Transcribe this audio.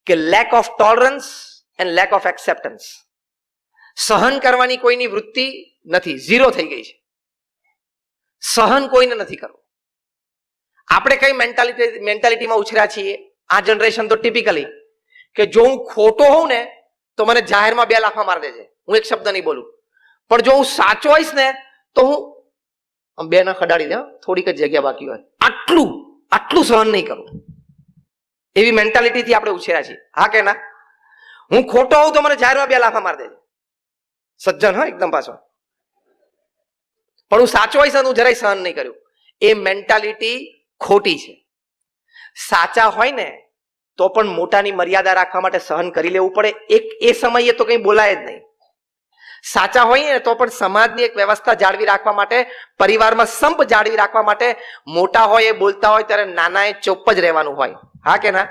કે lack of tolerance and lack of acceptance. સહન કરવાની કોઈની વૃત્તિ નથી, ઝીરો થઈ ગઈ છે. સહન કોઈને નથી કરવું. આપણે કઈ મેન્ટાલિટીમાં ઉછર્યા છીએ આ જનરેશન તો ટિપિકલી કે જો હું ખોટો હોઉં ને તો મને જાહેરમાં 2 લાફા મારી દેજે, હું એક શબ્દ નહીં બોલું. પણ જો હું સાચો હોઈશ ને તો હું 2 ના ખડાડી દે, થોડીક જ જગ્યા બાકી હોય, આટલું સહન નહીં કરું. એવી મેન્ટાલિટીથી આપણે ઉછર્યા છીએ. હા કે ના? હું ખોટો હોઉં તો મને જાહેરમાં 2 લાફા મારી દેજે. સજ્જન હોય એકદમ પાછો. પણ હું સાચો હોઈશ ને હું જરાય સહન નહીં કર્યું. એ મેન્ટાલિટી ખોટી છે. સાચા હોય ને તો પણ મોટાની મર્યાદા રાખવા માટે સહન કરી લેવું પડે. એ સમયે તો કંઈ બોલાય જ નહીં. સાચા હોય ને તો પણ સમાજની એક વ્યવસ્થા જાળવી રાખવા માટે, પરિવારમાં સંપ જાળવી રાખવા માટે મોટા હોય એ બોલતા હોય ત્યારે નાના એ ચૂપ જ રહેવાનું હોય. હા કે ના?